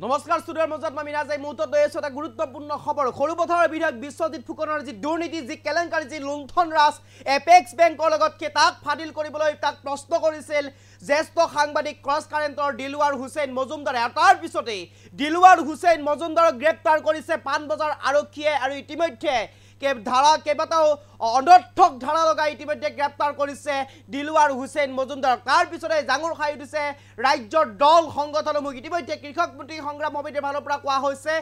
নমস্কাৰ ষ্টুডিঅ'ৰ মাজত মই মিনাজ এই মুহূৰ্তত লৈ আছো এটা গুৰুত্বপূৰ্ণ খবৰ সৰুপথাৰৰ বিধায়ক বিশ্বজিৎ ফুকনৰ যি দুৰ্নীতি যি কেলেংকাৰী যি লুণ্ঠন ৰাজ এপেক্স বেংকৰ লগত তাক ফাদিল কৰিবলৈ তাক প্ৰশ্ন কৰিছিল জ্যেষ্ঠ সাংবাদিক ক্ৰছ কাৰেণ্টৰ দিলৱাৰ হুছেইন মজুমদাৰে তাৰ পিছতে দিলৱাৰ হুছেইন মজুমদাৰক গ্ৰেপ্তাৰ কৰিছে পানবজাৰ আৰক্ষীয়ে আৰু ইতিমধ্যে কেইবাটাও অনৰ্থক ধাৰা লগাই ইতিমধ্যে গ্ৰেপ্তাৰ কৰিছে দিলৱাৰ হুছেইন মজুমদাৰক তাৰ পিছতে জাঙুৰ খাই উঠিছে ৰাজ্যৰ দল সংগঠনসমূহ ইতিমধ্যে কৃষক মুক্তি সংগ্ৰাম সমিতিৰ ফালৰ পৰা কোৱা হৈছে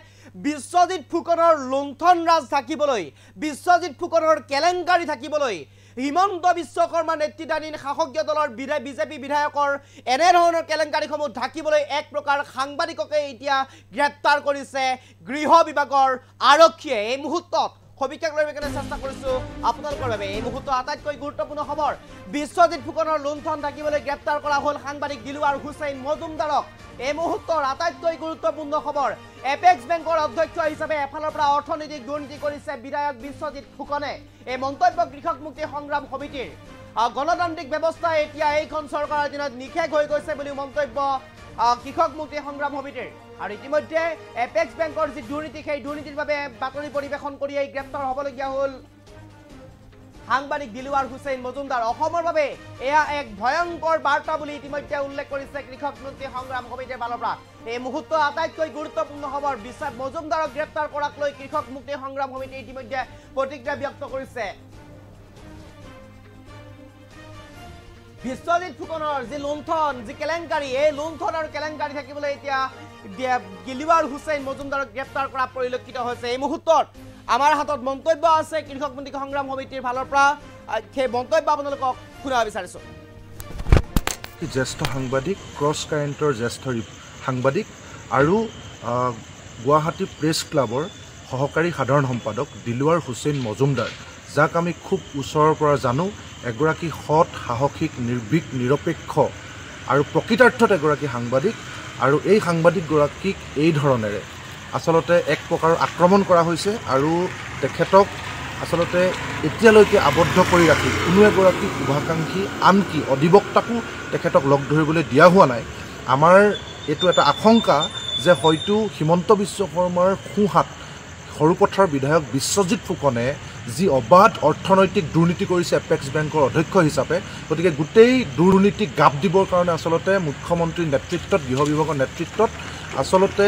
বিশ্বজিৎ ফুকনৰ লুণ্ঠন ৰাজ থাকিবলৈ বিশ্বজিৎ ফুকনৰ কেলেংকাৰী থাকিবলৈ হিমন্ত বিশ্ব শৰ্মা নেতৃত্বাধীন শাসকীয় দলৰ বিজেপি বিধায়কৰ এনেধৰণৰ কেলেংকাৰীসমূহ ঢাকিবলৈ এক প্ৰকাৰ সাংবাদিককে এতিয়া গ্ৰেপ্তাৰ কৰিছে গৃহ বিভাগৰ আৰক্ষীয়ে এই মুহূৰ্তত খবিকাক লৈ কেনে চেষ্টা কৰিছো আপোনালোকৰ বাবে এই মুহূৰ্তৰ আটাইতকৈ গুৰুত্বপূৰ্ণ খবৰ বিশ্বজিৎ ফুকনৰ লুণ্ঠন ঢাকিবলৈ গ্ৰেপ্তাৰ কৰা হ'ল সাংবাদিক দিলৱাৰ হুছেইন মজুমদাৰক এই মুহূৰ্তৰ আটাইতকৈ গুৰুত্বপূৰ্ণ খবৰ এপেক্স বেংকৰ অধ্যক্ষ হিচাপে এফালৰ পৰা অৰ্থনৈতিক দুৰ্নীতি কৰিছে বিধায়ক বিশ্বজিৎ ফুকনে এই মন্তব্য কৃষক মুক্তি সংগ্ৰাম সমিতিৰ গণতান্ত্ৰিক ব্যৱস্থা এতিয়া এইখন চৰকাৰৰ দিনত নিখেষ হৈ গৈছে বুলি মন্তব্য কৃষক মুক্তি সংগ্ৰাম সমিতিৰ আৰু ইতিমধ্যে এপেক্স বেংকৰ যি দুৰ্নীতি সেই দুৰ্নীতিৰ বাবে বাতৰি পৰিৱেশন কৰি এই গ্ৰেপ্তাৰ হ'বলগীয়া হ'ল সাংবাদিক দিলৱাৰ হুছেইন মজুমদাৰ অসমৰ বাবে এয়া এক ভয়ংকৰ বাৰ্তা বুলি ইতিমধ্যে উল্লেখ কৰিছে কৃষক মুক্তি সংগ্ৰাম সমিতিৰ ফালৰ পৰা এই মুহূৰ্তৰ আটাইতকৈ গুৰুত্বপূৰ্ণ খবৰ মজুমদাৰক গ্ৰেপ্তাৰ কৰাক লৈ কৃষক মুক্তি সংগ্ৰাম সমিতিয়ে ইতিমধ্যে প্ৰতিক্ৰিয়া ব্যক্ত কৰিছে বিশ্বজিৎ ফুকনৰ যি লুণ্ঠন যি কেলেংকাৰী এই লুণ্ঠন আৰু কেলেংকাৰী থাকিবলৈ এতিয়া দিলৱাৰ হুছেইন মজুমদাৰক গ্ৰেপ্তাৰ কৰা পৰিলক্ষিত হৈছে এই মুহূৰ্তত আমাৰ হাতত মন্তব্য আছে কৃষক মুক্তি সংগ্ৰাম সমিতিৰ ফালৰ পৰা সেই মন্তব্য আপোনালোকক শুনাব বিচাৰিছো জ্যেষ্ঠ সাংবাদিক ক্ৰছ কাৰেণ্টৰ জ্যেষ্ঠ সাংবাদিক আৰু গুৱাহাটী প্ৰেছ ক্লাবৰ সহকাৰী সাধাৰণ সম্পাদক দিলৱাৰ হুছেইন মজুমদাৰ যাক আমি খুব ওচৰৰ পৰা জানো এগৰাকী সৎ সাহসিক নিৰ্ভীক নিৰপেক্ষ আৰু প্ৰকৃতাৰ্থত এগৰাকী সাংবাদিক আৰু এই সাংবাদিকগৰাকীক এই ধৰণেৰে আচলতে এক প্ৰকাৰৰ আক্ৰমণ কৰা হৈছে আৰু তেখেতক আচলতে এতিয়ালৈকে আবদ্ধ কৰি ৰাখি কোনো এগৰাকী শুভাকাংক্ষী আনকি অধিবক্তাকো তেখেতক লগ ধৰিবলৈ দিয়া হোৱা নাই আমাৰ এইটো এটা আশংকা যে হয়তো হিমন্ত বিশ্ব শৰ্মাৰ সোঁহাত সৰুপথাৰ বিধায়ক বিশ্বজিৎ ফুকনে যি অবাধ অৰ্থনৈতিক দুৰ্নীতি কৰিছে এপেক্স বেংকৰ অধ্যক্ষ হিচাপে গতিকে গোটেই দুৰ্নীতিক গাপ দিবৰ কাৰণে আচলতে মুখ্যমন্ত্ৰীৰ নেতৃত্বত গৃহ বিভাগৰ নেতৃত্বত আচলতে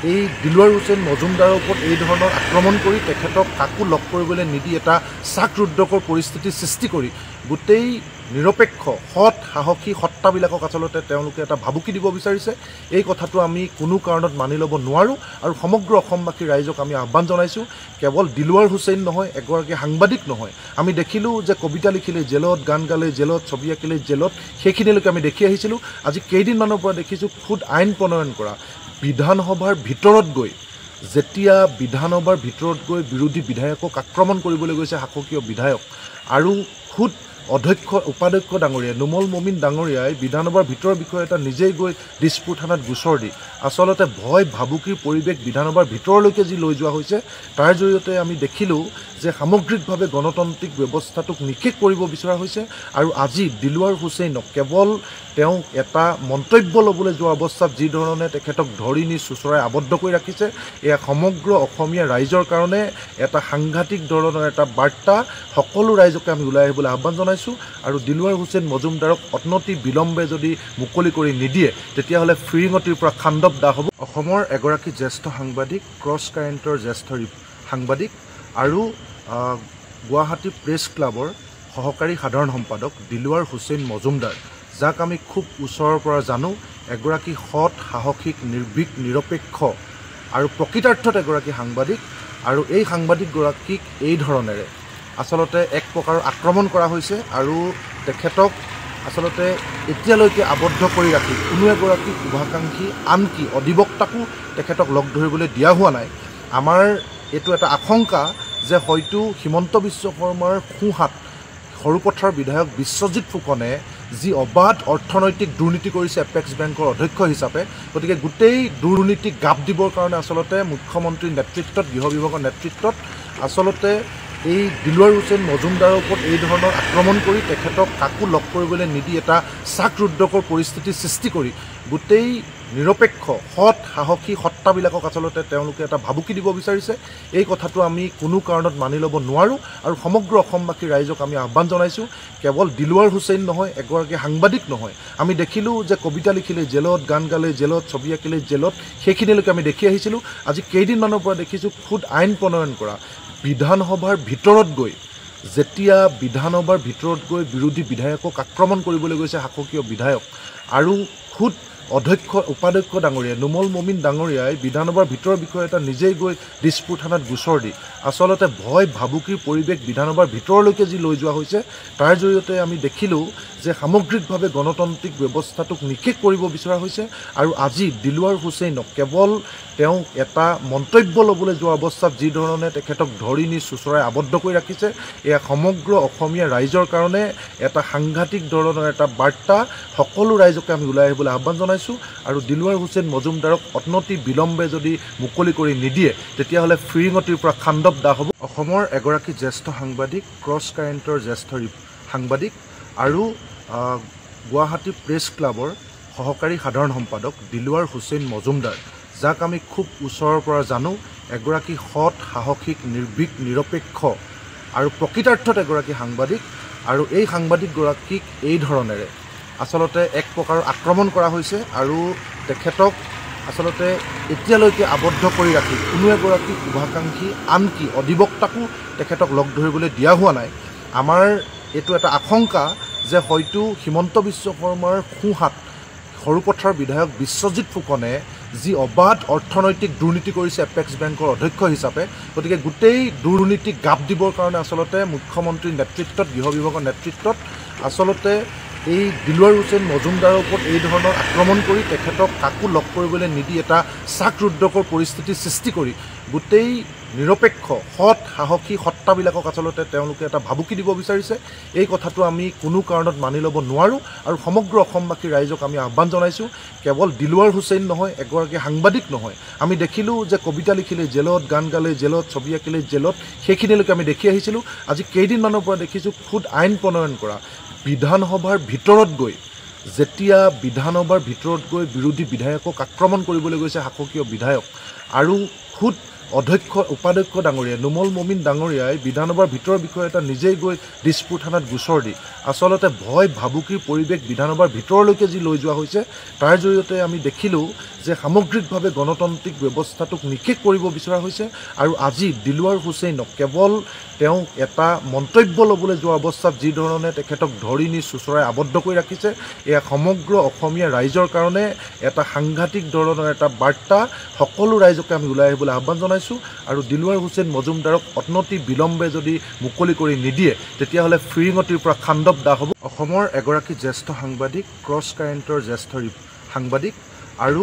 এই দিলৱাৰ হুছেইন মজুমদাৰৰ ওপৰত এই ধৰণৰ আক্ৰমণ কৰি তেখেতক কাকো লগ কৰিবলৈ নিদি এটা চাকৰুদ্ধকৰ পৰিস্থিতিৰ সৃষ্টি কৰি গোটেই নিৰপেক্ষ সৎ সাহসী সত্তাবিলাকক আচলতে তেওঁলোকে এটা ভাবুকি দিব বিচাৰিছে এই কথাটো আমি কোনো কাৰণত মানি ল'ব নোৱাৰোঁ আৰু সমগ্ৰ অসমবাসী ৰাইজক আমি আহ্বান জনাইছোঁ কেৱল দিলৱাৰ হুছেইন নহয় এগৰাকী সাংবাদিক নহয় আমি দেখিলোঁ যে কবিতা লিখিলে জেলত গান গালে জেলত ছবি আঁকিলে জেলত সেইখিনিলৈকে আমি দেখি আহিছিলোঁ আজি কেইদিনমানৰ পৰা দেখিছোঁ খুদ আইন প্ৰণয়ন কৰা বিধানসভাৰ ভিতৰত গৈ যেতিয়া বিধানসভাৰ ভিতৰত গৈ বিৰোধী বিধায়কক আক্ৰমণ কৰিবলৈ গৈছে শাসকীয় বিধায়ক আৰু খুদ অধ্যক্ষ উপাধ্যক্ষ ডাঙৰীয়া নুমল মমিন ডাঙৰীয়াই বিধানসভাৰ ভিতৰৰ বিষয়ে এটা নিজেই গৈ দিছপুৰ থানাত গোচৰ দি আচলতে ভয় ভাবুকিৰ পৰিৱেশ বিধানসভাৰ ভিতৰলৈকে যি লৈ যোৱা হৈছে তাৰ জৰিয়তে আমি দেখিলোঁ যে সামগ্ৰিকভাৱে গণতান্ত্ৰিক ব্যৱস্থাটোক নিষেধ কৰিব বিচৰা হৈছে আৰু আজি দিলৱাৰ হুছেইনক কেৱল তেওঁ এটা মন্তব্য ল'বলৈ যোৱা অৱস্থাত যি ধৰণে তেখেতক ধৰি নি চোচৰাই আবদ্ধ কৰি ৰাখিছে এয়া সমগ্ৰ অসমীয়া ৰাইজৰ কাৰণে এটা সাংঘাতিক ধৰণৰ এটা বাৰ্তা সকলো ৰাইজকে আমি ওলাই আহিবলৈ আহ্বান জনাইছোঁ আৰু দিলৱাৰ হুছেইন মজুমদাৰক অনতি বিলম্বে যদি মুকলি কৰি নিদিয়ে তেতিয়াহ'লে ফিৰিঙতিৰ পৰা খাণ্ডৱ দাহ হ'ব অসমৰ এগৰাকী জ্যেষ্ঠ সাংবাদিক ক্ৰছ কাৰেণ্টৰ জ্যেষ্ঠ সাংবাদিক আৰু গুৱাহাটী প্ৰেছ ক্লাবৰ সহকাৰী সাধাৰণ সম্পাদক দিলৱাৰ হুছেইন মজুমদাৰ যাক আমি খুব ওচৰৰ পৰা জানো এগৰাকী সৎ সাহসিক নিৰ্ভীক নিৰপেক্ষ আৰু প্ৰকৃতাৰ্থত এগৰাকী সাংবাদিক আৰু এই সাংবাদিকগৰাকীক এই ধৰণেৰে আচলতে এক প্ৰকাৰৰ আক্ৰমণ কৰা হৈছে আৰু তেখেতক আচলতে এতিয়ালৈকে আবদ্ধ কৰি ৰাখি কোনো এগৰাকী শুভাকাংক্ষী আনকি অধিবক্তাকো তেখেতক লগ ধৰিবলৈ দিয়া হোৱা নাই আমাৰ এইটো এটা আশংকা যে হয়তো হিমন্ত বিশ্ব শৰ্মাৰ সোঁহাত সৰুপথাৰ বিধায়ক বিশ্বজিৎ ফুকনে যি অবাধ অৰ্থনৈতিক দুৰ্নীতি কৰিছে এপেক্স বেংকৰ অধ্যক্ষ হিচাপে গতিকে গোটেই দুৰ্নীতিক গাপ দিবৰ কাৰণে আচলতে মুখ্যমন্ত্ৰীৰ নেতৃত্বত গৃহ বিভাগৰ নেতৃত্বত আচলতে এই দিলৱাৰ হুছেইন মজুমদাৰৰ ওপৰত এই ধৰণৰ আক্ৰমণ কৰি তেখেতক কাকো লগ কৰিবলৈ নিদি এটা চাকৰুদ্ধকৰ পৰিস্থিতিৰ সৃষ্টি কৰি গোটেই নিৰপেক্ষ সৎ সাহসী সত্তাবিলাকক আচলতে তেওঁলোকে এটা ভাবুকি দিব বিচাৰিছে। এই কথাটো আমি কোনো কাৰণত মানি ল'ব নোৱাৰোঁ আৰু সমগ্ৰ অসমবাসী ৰাইজক আমি আহ্বান জনাইছোঁ। কেৱল দিলৱাৰ হুছেইন নহয়, এগৰাকী সাংবাদিক নহয়, আমি দেখিলোঁ যে কবিতা লিখিলে জেলত, গান গালে জেলত, ছবি আঁকিলে জেলত, সেইখিনিলৈকে আমি দেখি আহিছিলোঁ। আজি কেইদিনমানৰ পৰা দেখিছোঁ খুদ আইন প্ৰণয়ন কৰা বিধানসভাৰ ভিতৰত গৈ, যেতিয়া বিধানসভাৰ ভিতৰত গৈ বিৰোধী বিধায়কক আক্ৰমণ কৰিবলৈ গৈছে শাসকীয় বিধায়ক, আৰু খুদ অধ্যক্ষ উপাধ্যক্ষ ডাঙৰীয়াই নুমল মমিন ডাঙৰীয়াই বিধানসভাৰ ভিতৰৰ বিষয়ে এটা নিজেই গৈ দিছপুৰ থানাত গোচৰ দি আচলতে ভয় ভাবুকিৰ পৰিৱেশ বিধানসভাৰ ভিতৰলৈকে যি লৈ যোৱা হৈছে, তাৰ জৰিয়তে আমি দেখিলোঁ যে সামগ্ৰিকভাৱে গণতান্ত্ৰিক ব্যৱস্থাটোক নিষেধ কৰিব বিচৰা হৈছে। আৰু আজি দিলৱাৰ হুছেইনক কেৱল তেওঁ এটা মন্তব্য ল'বলৈ যোৱা অৱস্থাত যি ধৰণে তেখেতক ধৰি নি চোঁচৰাই আবদ্ধ কৰি ৰাখিছে, এয়া সমগ্ৰ অসমীয়া ৰাইজৰ কাৰণে এটা সাংঘাতিক ধৰণৰ এটা বাৰ্তা। সকলো ৰাইজকে আমি ওলাই আহিবলৈ আহ্বান জনাইছোঁ আৰু দিলৱাৰ হুছেইন মজুমদাৰক অনতি বিলম্বে যদি মুকলি কৰি নিদিয়ে তেতিয়াহ'লে ফিৰিঙতিৰ পৰা খাণ্ডৱ দাহ হ'ব। অসমৰ এগৰাকী জ্যেষ্ঠ সাংবাদিক, ক্ৰছ কাৰেণ্টৰ জ্যেষ্ঠ সাংবাদিক আৰু গুৱাহাটী প্ৰেছ ক্লাবৰ সহকাৰী সাধাৰণ সম্পাদক দিলৱাৰ হুছেইন মজুমদাৰ, যাক আমি খুব ওচৰৰ পৰা জানো, এগৰাকী সৎ সাহসিক নিৰ্ভীক নিৰপেক্ষ আৰু প্ৰকৃতাৰ্থত এগৰাকী সাংবাদিক। আৰু এই সাংবাদিকগৰাকীক এই ধৰণেৰে আচলতে এক প্ৰকাৰৰ আক্ৰমণ কৰা হৈছে আৰু তেখেতক আচলতে এতিয়ালৈকে আবদ্ধ কৰি ৰাখি কোনো এগৰাকী শুভাকাংক্ষী আনকি অধিবক্তাকো তেখেতক লগ ধৰিবলৈ দিয়া হোৱা নাই। আমাৰ এইটো এটা আশংকা যে হয়তো হিমন্ত বিশ্ব শৰ্মাৰ সোঁহাত সৰুপথাৰ বিধায়ক বিশ্বজিৎ ফুকনে যি অবাধ অৰ্থনৈতিক দুৰ্নীতি কৰিছে এপেক্স বেংকৰ অধ্যক্ষ হিচাপে, গতিকে গোটেই দুৰ্নীতিক গাপ দিবৰ কাৰণে আচলতে মুখ্যমন্ত্ৰীৰ নেতৃত্বত, গৃহ বিভাগৰ নেতৃত্বত আচলতে এই দিলৱাৰ হুছেইন মজুমদাৰৰ ওপৰত এই ধৰণৰ আক্ৰমণ কৰি তেখেতক কাকো লগ কৰিবলৈ নিদি এটা চাকৰুদ্ধকৰ পৰিস্থিতিৰ সৃষ্টি কৰি গোটেই নিৰপেক্ষ সৎ সাহসী সত্তাবিলাকক আচলতে তেওঁলোকে এটা ভাবুকি দিব বিচাৰিছে। এই কথাটো আমি কোনো কাৰণত মানি ল'ব নোৱাৰোঁ আৰু সমগ্ৰ অসমবাসী ৰাইজক আমি আহ্বান জনাইছোঁ। কেৱল দিলৱাৰ হুছেইন নহয়, এগৰাকী সাংবাদিক নহয়, আমি দেখিলোঁ যে কবিতা লিখিলে জেলত, গান গালে জেলত, ছবি আঁকিলে জেলত, সেইখিনিলৈকে আমি দেখি আহিছিলোঁ। আজি কেইদিনমানৰ পৰা দেখিছোঁ খুদ আইন প্ৰণয়ন কৰা বিধানসভাৰ ভিতৰত গৈ, যেতিয়া বিধানসভাৰ ভিতৰত গৈ বিৰোধী বিধায়কক আক্ৰমণ কৰিবলৈ গৈছে শাসকীয় বিধায়ক, আৰু খুদ অধ্যক্ষ উপাধ্যক্ষ ডাঙৰীয়াই নুমল মমিন ডাঙৰীয়াই বিধানসভাৰ ভিতৰৰ বিষয়ে এটা নিজেই গৈ দিছপুৰ থানাত গোচৰ দি আচলতে ভয় ভাবুকিৰ পৰিৱেশ বিধানসভাৰ ভিতৰলৈকে যি লৈ যোৱা হৈছে, তাৰ জৰিয়তে আমি দেখিলোঁ যে সামগ্ৰিকভাৱে গণতান্ত্ৰিক ব্যৱস্থাটোক নিষেধ কৰিব বিচৰা হৈছে। আৰু আজি দিলৱাৰ হুছেইনক কেৱল তেওঁ এটা মন্তব্য ল'বলৈ যোৱা অৱস্থাত যি ধৰণে তেখেতক ধৰি নি চোঁচৰাই আবদ্ধ কৰি ৰাখিছে, এয়া সমগ্ৰ অসমীয়া ৰাইজৰ কাৰণে এটা সাংঘাতিক ধৰণৰ এটা বাৰ্তা। সকলো ৰাইজকে আমি ওলাই আহিবলৈ আহ্বান জনাইছোঁ আৰু দিলৱাৰ হুছেইন মজুমদাৰক অনতি বিলম্বে যদি মুকলি কৰি নিদিয়ে তেতিয়াহ'লে ফিৰিঙতিৰ পৰা খাণ্ডৱ দাহ হ'ব। অসমৰ এগৰাকী জ্যেষ্ঠ সাংবাদিক, ক্ৰছ কাৰেণ্টৰ জ্যেষ্ঠ সাংবাদিক আৰু